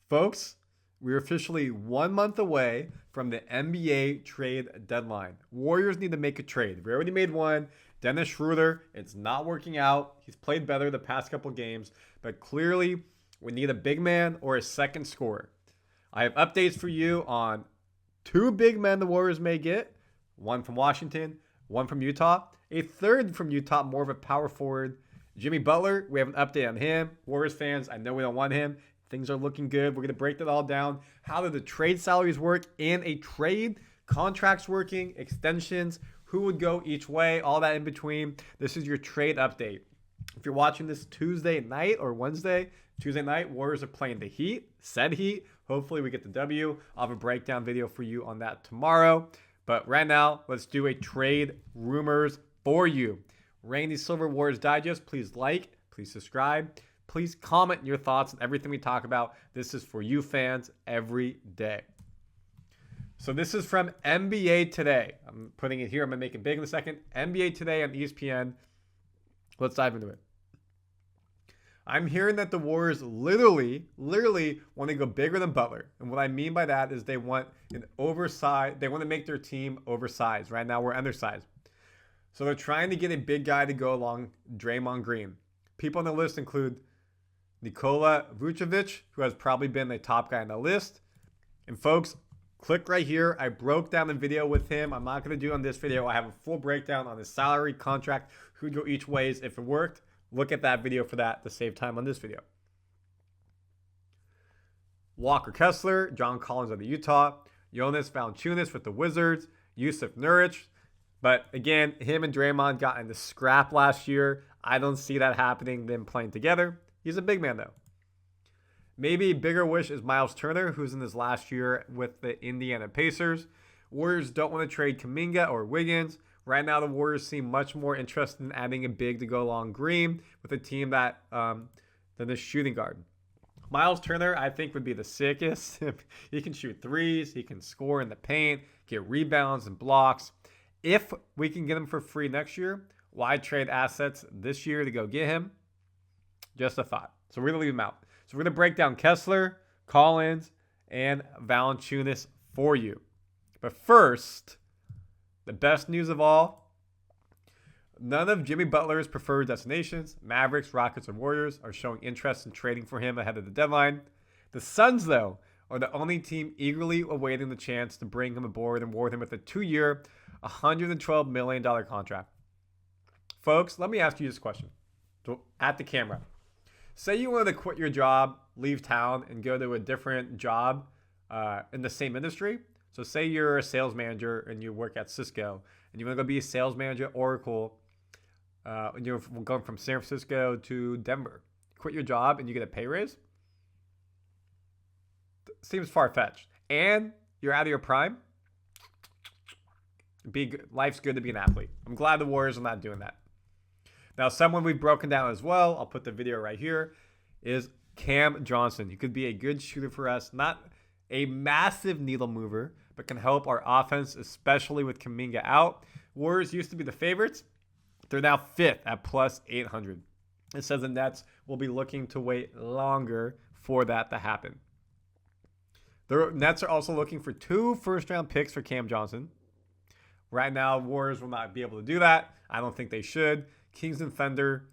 Folks, we're officially 1 month away from the NBA trade deadline. Warriors need to make a trade. We already made one. Dennis Schroder, it's not working out. He's played better the past couple games, but clearly we need a big man or a second scorer. I have updates for you on 2 big men the Warriors may get. One from Washington, one from Utah. A third from Utah, more of a power forward. Jimmy Butler, we have an update on him. Warriors fans, I know we don't want him. Things are looking good. We're going to break that all down. How do the trade salaries work in a trade? Contracts working, extensions, who would go each way, all that in between. This is your trade update. If you're watching this Tuesday night or Wednesday, Tuesday night, Warriors are playing the Heat, said Heat. Hopefully we get the W. I'll have a breakdown video for you on that tomorrow. But right now, let's do a trade rumors for you. Randy Silver Warriors Digest, please like, please subscribe. Please comment your thoughts on everything we talk about. This is for you fans every day. So this is from NBA Today. I'm putting it here. I'm going to make it big in a second. NBA Today on ESPN. Let's dive into it. I'm hearing that the Warriors literally want to go bigger than Butler. And what I mean by that is they want an oversized, they want to make their team oversized. Right now we're undersized. So they're trying to get a big guy to go along Draymond Green. People on the list include Nikola Vucevic, who has probably been the top guy on the list. And folks, click right here. I broke down the video with him. I'm not going to do it on this video. I have a full breakdown on his salary, contract, who'd go each ways if it worked. Look at that video for that to save time on this video. Walker Kessler, John Collins of the Utah, Jonas Valančiūnas with the Wizards, Yusuf Nurkic. But again, him and Draymond got in the scrap last year. I don't see that happening, them playing together. He's a big man, though. Maybe a bigger wish is Miles Turner, who's in his last year with the Indiana Pacers. Warriors don't want to trade Kuminga or Wiggins. Right now, the Warriors seem much more interested in adding a big to go along Green with a team that than the shooting guard. Miles Turner, I think, would be the sickest. He can shoot threes. He can score in the paint, get rebounds and blocks. If we can get him for free next year, why trade assets this year to go get him? Just a thought. So we're going to leave him out. So we're going to break down Kessler, Collins, and Valančiūnas for you. But first, the best news of all, none of Jimmy Butler's preferred destinations, Mavericks, Rockets, or Warriors, are showing interest in trading for him ahead of the deadline. The Suns, though, are the only team eagerly awaiting the chance to bring him aboard and reward him with a 2-year, $112 million contract. Folks, let me ask you this question at the camera. Say you wanted to quit your job, leave town, and go to a different job in the same industry. So say you're a sales manager and you work at Cisco, and you want to go be a sales manager at Oracle, and you're going from San Francisco to Denver. Quit your job and you get a pay raise? Seems far-fetched. And you're out of your prime? Life's good to be an athlete. I'm glad the Warriors are not doing that. Now, someone we've broken down as well, I'll put the video right here, is Cam Johnson. He could be a good shooter for us. Not a massive needle mover, but can help our offense, especially with Kuminga out. Warriors used to be the favorites. They're now 5th at plus 800. It says the Nets will be looking to wait longer for that to happen. The Nets are also looking for 2 first-round picks for Cam Johnson. Right now, Warriors will not be able to do that. I don't think they should. Kings and Thunder,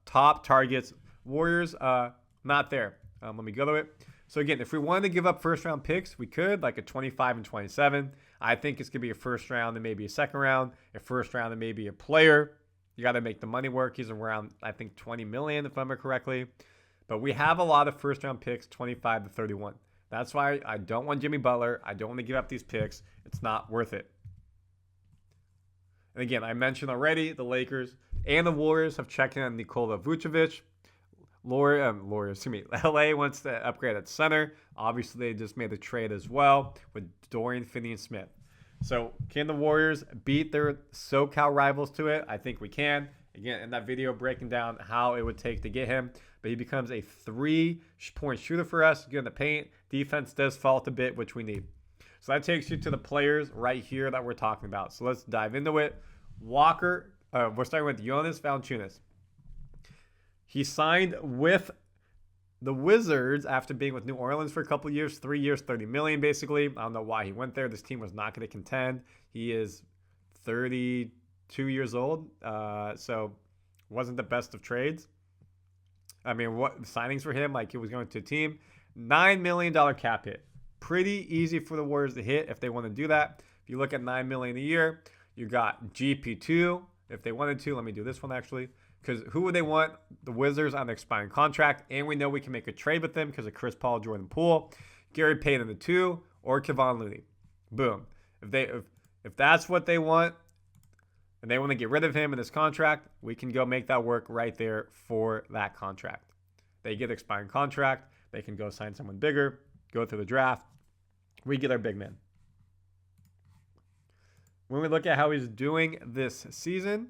top targets. Warriors, not there. Let me go to it. So again, if we wanted to give up first-round picks, we could, like a 25 and 27. I think it's going to be a first round and maybe a second round. A first round and maybe a player. You got to make the money work. He's around, I think, $20 million, if I remember correctly. But we have a lot of first-round picks, 25 to 31. That's why I don't want Jimmy Butler. I don't want to give up these picks. It's not worth it. And again, I mentioned already the Lakers and the Warriors have checked in on Nikola Vucevic. LA wants to upgrade at center. Obviously, they just made the trade as well with Dorian Finney-Smith. So can the Warriors beat their SoCal rivals to it? I think we can. Again, in that video breaking down how it would take to get him. But he becomes a 3-point shooter for us. Get in the paint. Defense does fault a bit, which we need. So that takes you to the players right here that we're talking about. So let's dive into it. We're starting with Jonas Valančiūnas. He signed with The Wizards, after being with New Orleans for a couple years, 3 years, $30 million basically. I don't know why he went there. This team was not going to contend. He is 32 years old, so wasn't the best of trades. I mean, what signings for him? Like, he was going to a team. $9 million cap hit. Pretty easy for the Warriors to hit if they want to do that. If you look at $9 million a year, you got GP2. If they wanted to, let me do this one actually. Because who would they want? The Wizards on an expiring contract. And we know we can make a trade with them because of Chris Paul, Jordan Poole, Gary Payton II, or Kevon Looney. Boom. If that's what they want, and they want to get rid of him in this contract, we can go make that work right there for that contract. They get expiring contract. They can go sign someone bigger, go through the draft. We get our big man. When we look at how he's doing this season,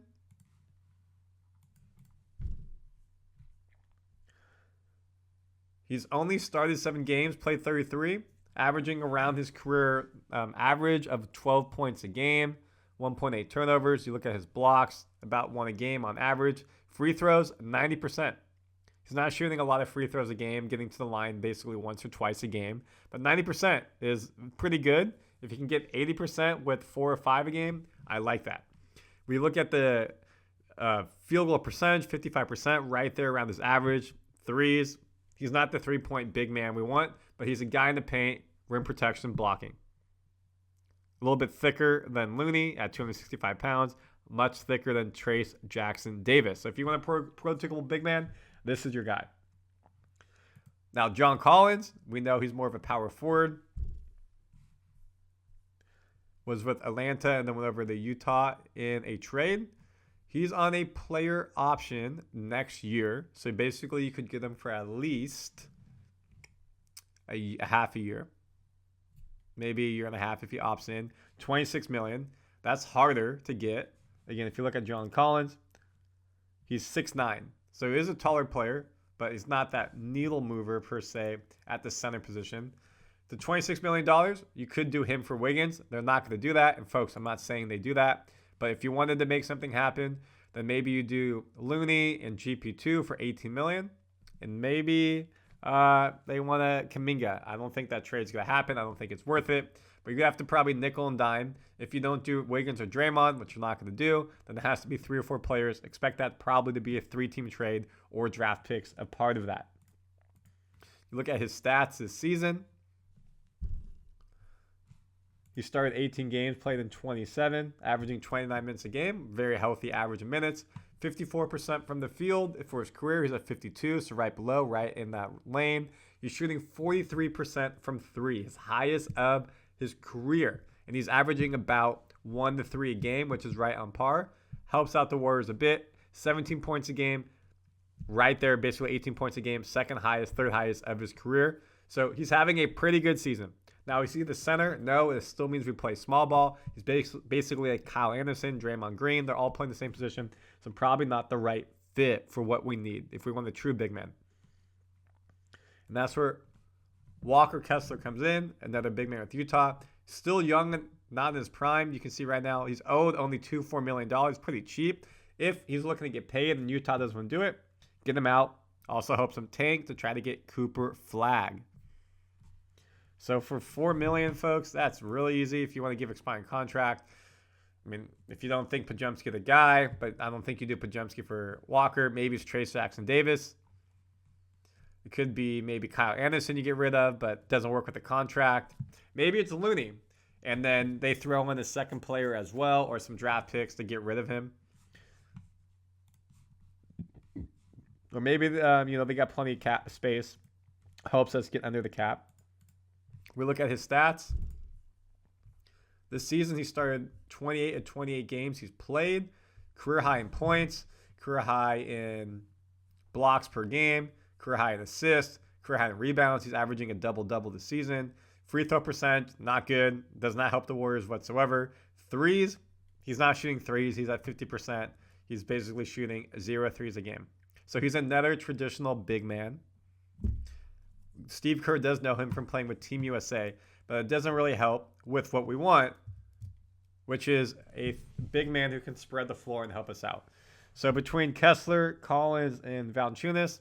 he's only started 7 games, played 33, averaging around his career average of 12 points a game, 1.8 turnovers. You look at his blocks, about 1 a game on average. Free throws, 90%. He's not shooting a lot of free throws a game, getting to the line basically once or twice a game. But 90% is pretty good. If you can get 80% with 4 or 5 a game, I like that. We look at the field goal percentage, 55%, right there around his average. Threes, he's not the three-point big man we want, but he's a guy in the paint, rim protection, blocking. A little bit thicker than Looney at 265 pounds, much thicker than Trayce Jackson-Davis. So if you want a prototypical big man, this is your guy. Now, John Collins, we know he's more of a power forward. Was with Atlanta and then went over to Utah in a trade. He's on a player option next year. So basically you could get him for at least a half a year. Maybe a year and a half if he opts in. $26 million. That's harder to get. Again, if you look at John Collins, he's 6'9". So he is a taller player, but he's not that needle mover per se at the center position. The $26 million, you could do him for Wiggins. They're not going to do that. And folks, I'm not saying they do that. But if you wanted to make something happen, then maybe you do Looney and GP2 for $18 million. And maybe they want a Kuminga. I don't think that trade's going to happen. I don't think it's worth it. But you have to probably nickel and dime. If you don't do Wiggins or Draymond, which you're not going to do, then it has to be 3 or 4 players. Expect that probably to be a 3-team trade or draft picks a part of that. You look at his stats this season. He started 18 games, played in 27, averaging 29 minutes a game. Very healthy average of minutes. 54% from the field. For his career, he's at 52, so right below, right in that lane. He's shooting 43% from 3, his highest of his career. And he's averaging about 1 to 3 a game, which is right on par. Helps out the Warriors a bit. 17 points a game, right there, basically 18 points a game. Second highest, third highest of his career. So he's having a pretty good season. Now, we see the center. No, it still means we play small ball. He's basically like Kyle Anderson, Draymond Green. They're all playing the same position. So probably not the right fit for what we need if we want a true big man. And that's where Walker Kessler comes in, another big man with Utah. Still young, not in his prime. You can see right now he's owed only $4 million. Pretty cheap. If he's looking to get paid and Utah doesn't want to do it, get him out. Also helps him tank to try to get Cooper Flagg. So for $4 million, folks, that's really easy if you want to give expiring contract. I mean, if you don't think Podziemski the guy, but I don't think you do Podziemski for Walker. Maybe it's Trayce Jackson-Davis. It could be maybe Kyle Anderson you get rid of, but doesn't work with the contract. Maybe it's Looney, and then they throw in a second player as well or some draft picks to get rid of him. Or maybe they got plenty of cap space. Helps us get under the cap. We look at his stats. This season, he started 28 of 28 games he's played. Career high in points. Career high in blocks per game. Career high in assists. Career high in rebounds. He's averaging a double-double this season. Free throw percent, not good. Does not help the Warriors whatsoever. Threes, he's not shooting threes. He's at 50%. He's basically shooting 0 threes a game. So he's another traditional big man. Steve Kerr does know him from playing with Team USA, but it doesn't really help with what we want, which is a big man who can spread the floor and help us out. So between Kessler, Collins, and Valančiūnas,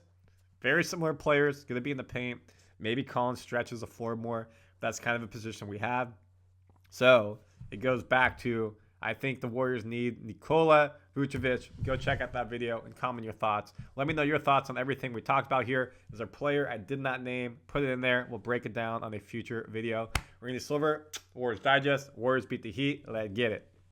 Very similar players, going to be in the paint. Maybe Collins stretches the floor more. That's kind of a position we have. So it goes back to, I think the Warriors need Nikola Vucevic. Go check out that video and comment your thoughts. Let me know your thoughts on everything we talked about here. There's a player I did not name. Put it in there. We'll break it down on a future video. We're going to Silver, Warriors Digest. Warriors beat the Heat. Let's get it.